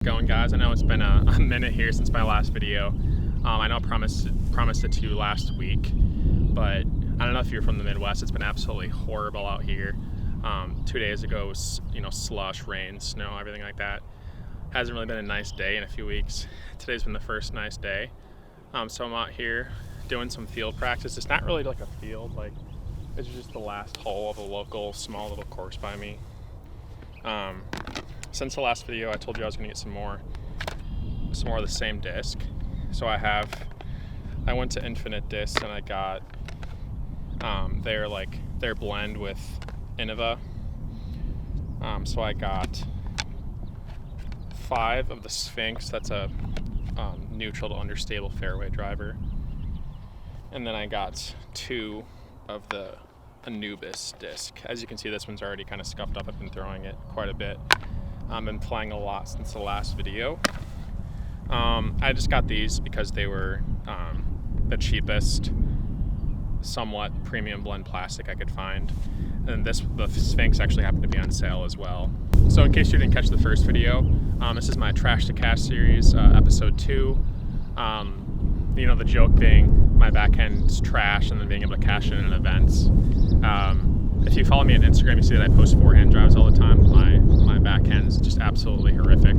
Going, guys. I know it's been a minute here since my last video. I know I promised it to you last week, but I don't know if you're from the Midwest. It's been absolutely horrible out here. 2 days ago was, slush, rain, snow, everything like that. Hasn't really been a nice day in a few weeks. Today's been the first nice day. So I'm out here doing some field practice. It's not really like a field, it's just the last hole of a local small little course by me. Since the last video, I told you I was going to get some more of the same disc. So I went to Infinite Discs and I got their blend with Innova. So I got 5 of the Sphinx. That's a neutral to understable fairway driver, and then I got 2 of the Anubis disc. As you can see, this one's already kind of scuffed up. I've been throwing it quite a bit. I've been playing a lot since the last video. I just got these because they were the cheapest, somewhat premium blend plastic I could find. And the Sphinx actually happened to be on sale as well. So in case you didn't catch the first video, this is my Trash to Cash series, episode 2. The joke being my backhand's trash and then being able to cash in events. If you follow me on Instagram, you see that I post forehand drives all the time. My backhand is just absolutely horrific.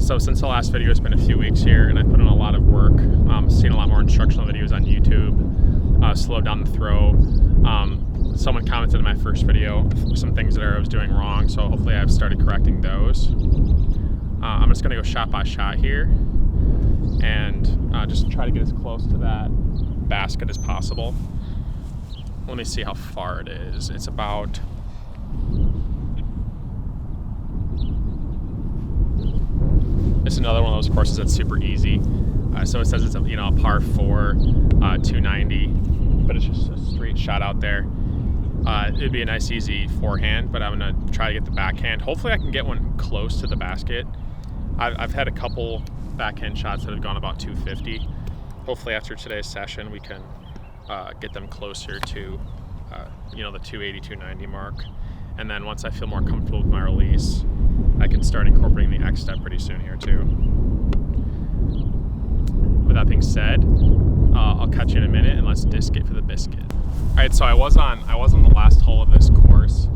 So since the last video, it's been a few weeks here, and I put in a lot of work. Seen a lot more instructional videos on YouTube. Slowed down the throw. Someone commented in my first video some things that I was doing wrong, so hopefully I've started correcting those. I'm just gonna go shot by shot here, and just try to get as close to that basket as possible. Let me see how far it is. It's about... It's another one of those courses that's super easy. So it says it's a par 4, 290, but it's just a straight shot out there. It'd be a nice easy forehand, but I'm gonna try to get the backhand. Hopefully I can get one close to the basket. I've had a couple backhand shots that have gone about 250. Hopefully after today's session we can get them closer to the 280, 290 mark. And then once I feel more comfortable with my release, I can start incorporating the X step pretty soon here too. With that being said, I'll catch you in a minute and let's disc it for the biscuit. All right, so I was on the last hole of this course.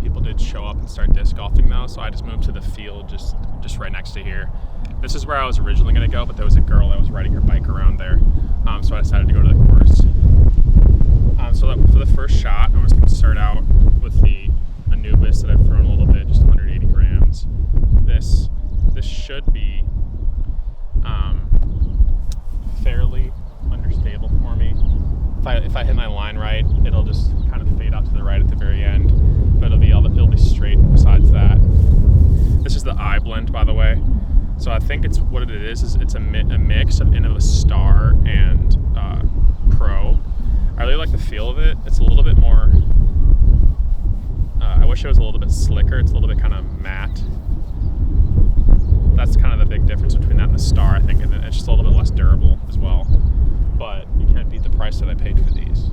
People did show up and start disc golfing though, so I just moved to the field just right next to here. This is where I was originally going to go, but there was a girl that was riding her bike around there, so I decided to go to the course. For the first shot, I'm just going to start out with the Anubis that I've thrown a little bit, just 180 grams. This should be fairly understable for me. If I hit my line right, it'll just kind of fade out to the right at the very end, but it'll be straight besides that. This is the I blend, by the way. So I think what it is it's a mix of Innova Star and Pro. I really like the feel of it. It's a little bit more, I wish it was a little bit slicker. It's a little bit kind of matte. That's kind of the big difference between that and the Star, I think, and it's just a little bit less durable as well. But you can't beat the price that I paid for these.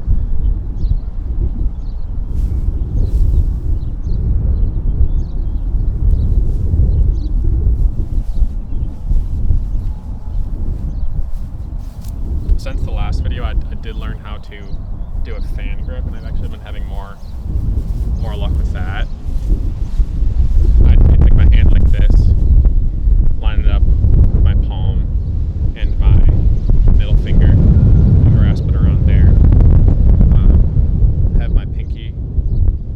Since the last video, I did learn how to do a fan grip, and I've actually been having more luck with that. I take my hand like this, line it up with my palm and my middle finger, and grasp it around there. Have my pinky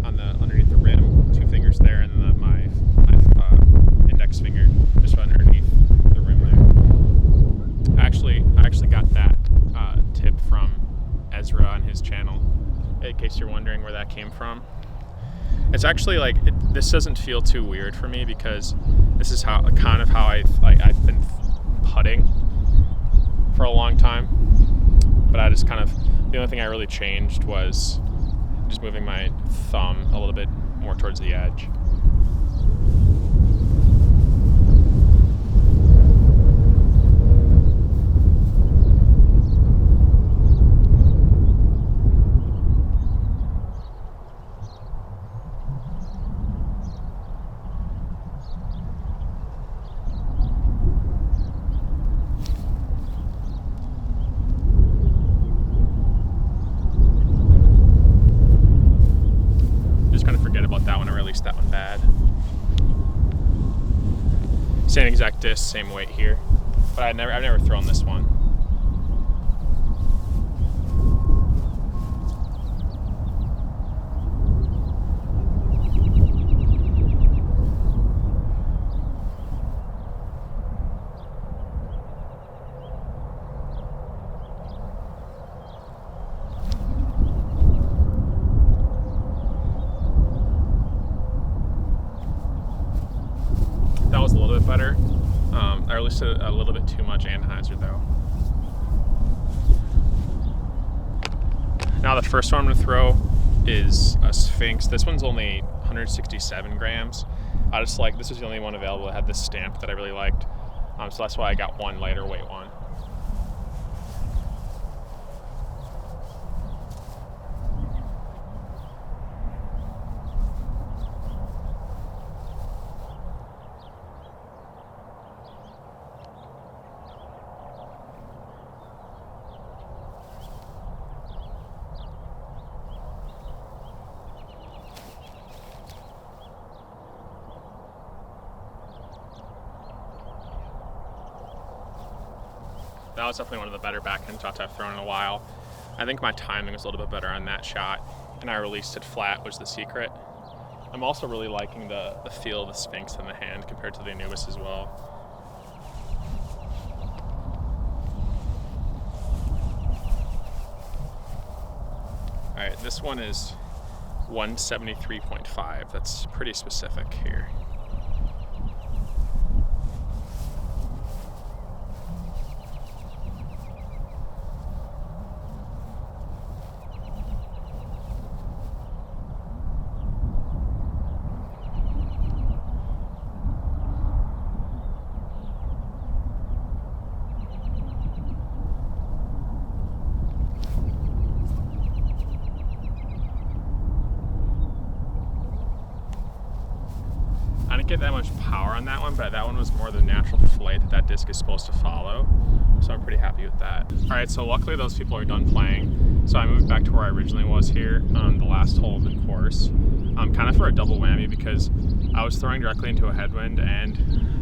underneath the rim, 2 fingers there, and then my index finger just underneath the rim there. I actually got that tip from Ezra on his channel, in case you're wondering where that came from. It's actually this doesn't feel too weird for me because this is how I've been putting for a long time. But the only thing I really changed was just moving my thumb a little bit more towards the edge. Same exact disc, same weight here. But I've never thrown this one. That was a little bit better. I released a little bit too much anhyzer though. Now the first one I'm going to throw is a Sphinx. This one's only 167 grams. I just like, this was the only one available that had this stamp that I really liked. So that's why I got one lighter weight one. That was definitely one of the better backhand shots I've thrown in a while. I think my timing was a little bit better on that shot, and I released it flat was the secret. I'm also really liking the feel of the Sphinx in the hand compared to the Anubis as well. Alright, this one is 173.5. That's pretty specific here. I didn't get that much power on that one, but that one was more the natural flight that disc is supposed to follow. So I'm pretty happy with that. All right, so luckily those people are done playing. So I moved back to where I originally was here on the last hole of the course. Kind of for a double whammy because I was throwing directly into a headwind and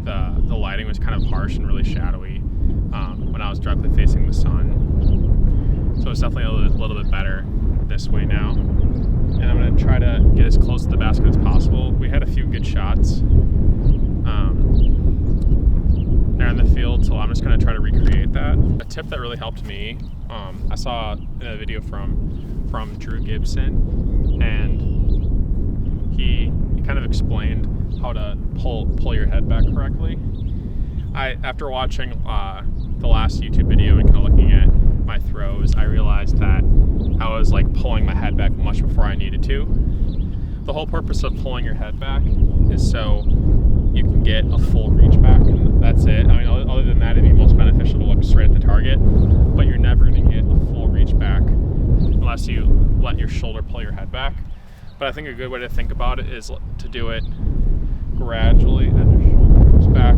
the lighting was kind of harsh and really shadowy when I was directly facing the sun. So it's definitely a little bit better this way now. And I'm going to try to get as close to the basket as possible. We had a few good shots there in the field, so I'm just going to try to recreate that. A tip that really helped me, I saw in a video from Drew Gibson, and he kind of explained how to pull your head back correctly. After watching the last YouTube video and kind of looking at my throws, I realized that I was like pulling my head back much before I needed to. The whole purpose of pulling your head back is so you can get a full reach back, and that's it. I mean, other than that, it'd be most beneficial to look straight at the target, but you're never going to get a full reach back unless you let your shoulder pull your head back. But I think a good way to think about it is to do it gradually as your shoulder moves back,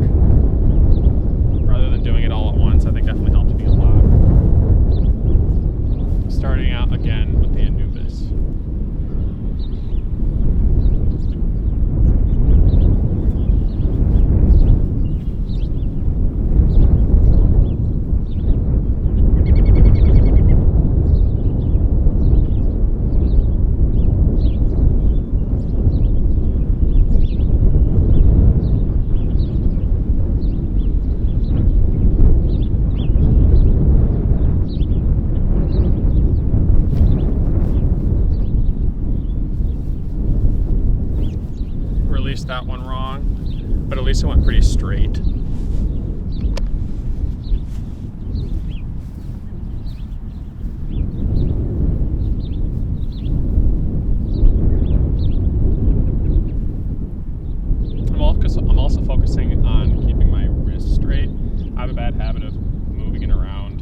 rather than doing it all at once. I think definitely helped me a lot. Starting out again with the Anubis. That one wrong, but at least it went pretty straight. I'm also focusing on keeping my wrist straight. I have a bad habit of moving it around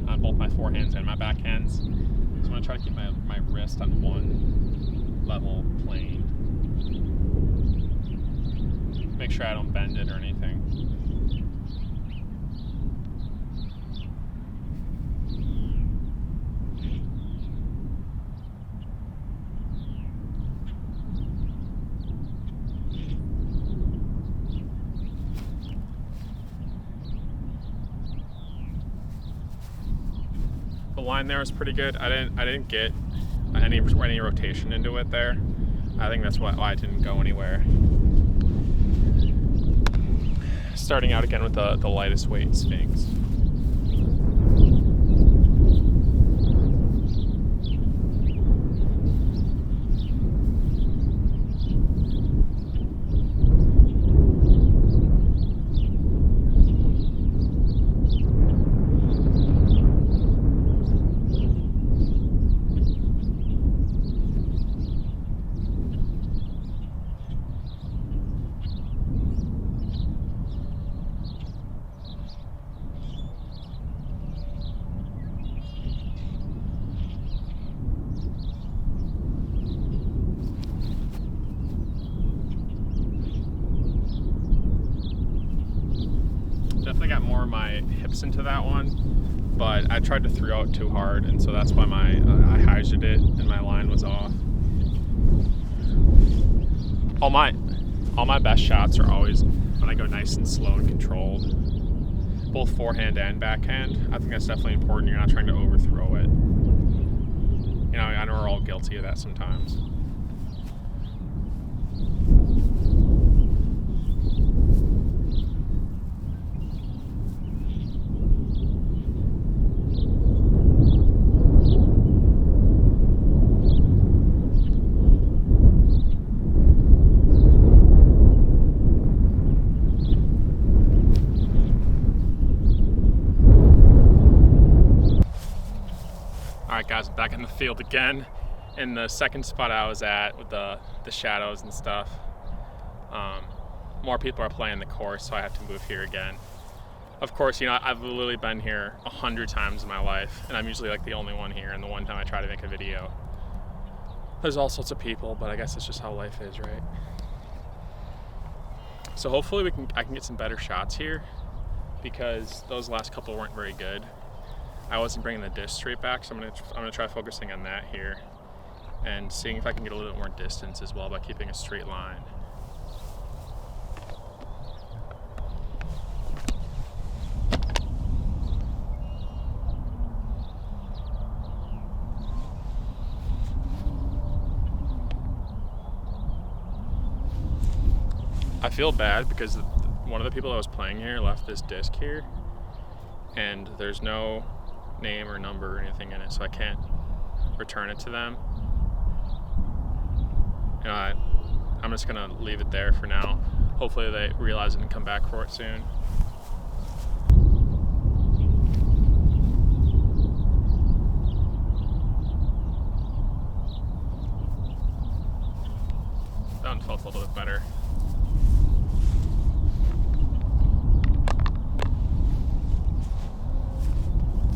on both my forehands and my backhands, so I'm going to try to keep my wrist on one level plane. Make sure I don't bend it or anything. line there was pretty good. I didn't get any rotation into it there. I think that's why I didn't go anywhere. Starting out again with the lightest weight Sphinx. Definitely got more of my hips into that one, but I tried to throw out too hard, and so that's why I hyded it and my line was off. All my best shots are always when I go nice and slow and controlled, both forehand and backhand. I think that's definitely important. You're not trying to overthrow it. You know, I know we're all guilty of that sometimes. Alright guys, I'm back in the field again in the second spot I was at with the shadows and stuff. More people are playing the course, so I have to move here again. Of course, you know, I've literally been here 100 times in my life, and I'm usually like the only one here, and the one time I try to make a video. There's all sorts of people, but I guess it's just how life is, right? So hopefully I can get some better shots here, because those last couple weren't very good. I wasn't bringing the disc straight back, so I'm gonna try focusing on that here and seeing if I can get a little bit more distance as well by keeping a straight line. I feel bad because one of the people that was playing here left this disc here, and there's no name or number or anything in it, so I can't return it to them. You know, I'm just gonna leave it there for now. Hopefully they realize it and come back for it soon. That one felt a little bit better.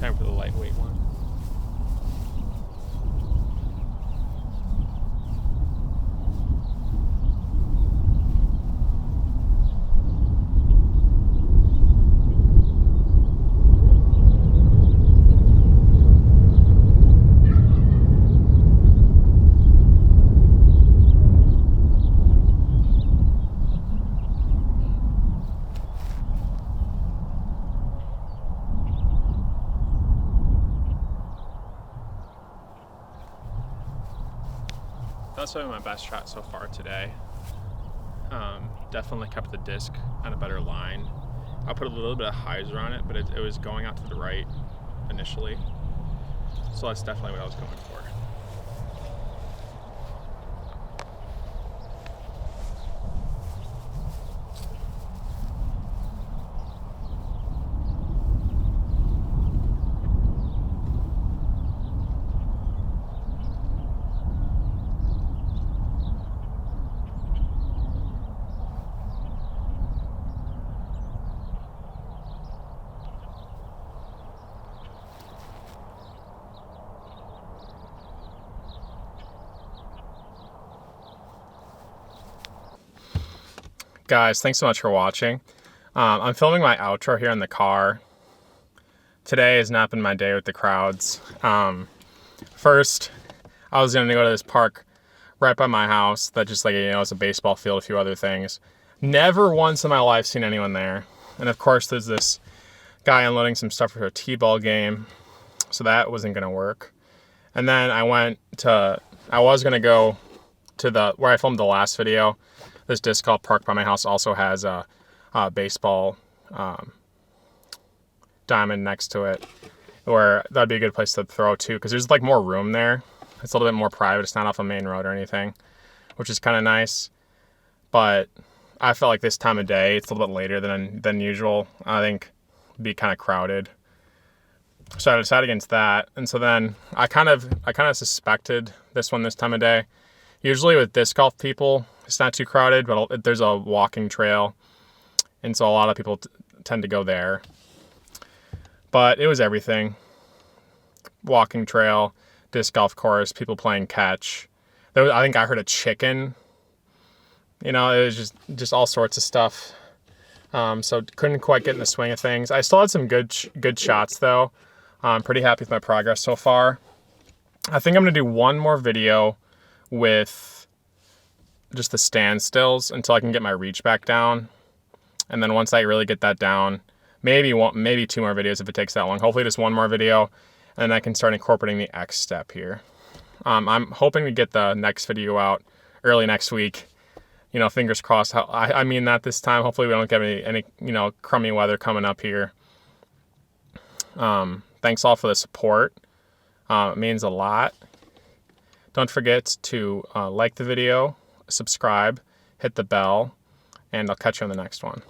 Time for the lightweight one. That's probably my best shot so far today. Definitely kept the disc on a better line. I put a little bit of hyzer on it, but it was going out to the right initially. So that's definitely what I was going for. Guys, thanks so much for watching. I'm filming my outro here in the car. Today has not been my day with the crowds. First, I was going to go to this park right by my house that just, like, you know, it's a baseball field, a few other things. Never once in my life seen anyone there. And of course, there's this guy unloading some stuff for a t-ball game. so that wasn't going to work. And then I was going to go to where I filmed the last video. This disc golf park by my house also has a baseball diamond next to it, where that'd be a good place to throw too, because there's like more room there. It's a little bit more private. It's not off a main road or anything, which is kind of nice. But I felt like this time of day, it's a little bit later than usual. I think it'd be kind of crowded. So I decided against that. And so then I kind of suspected this time of day. Usually with disc golf people, it's not too crowded, but there's a walking trail. And so a lot of people tend to go there. But it was everything. Walking trail, disc golf course, people playing catch. I think I heard a chicken. You know, it was just all sorts of stuff. So couldn't quite get in the swing of things. I still had some good shots though. I'm pretty happy with my progress so far. I think I'm going to do one more video with just the standstills until I can get my reach back down. And then once I really get that down, maybe 2 more videos if it takes that long. Hopefully just 1 more video, and then I can start incorporating the X step here. I'm hoping to get the next video out early next week. You know, fingers crossed. I mean that this time. Hopefully we don't get any crummy weather coming up here. Thanks all for the support. It means a lot. Don't forget to like the video, subscribe, hit the bell, and I'll catch you on the next one.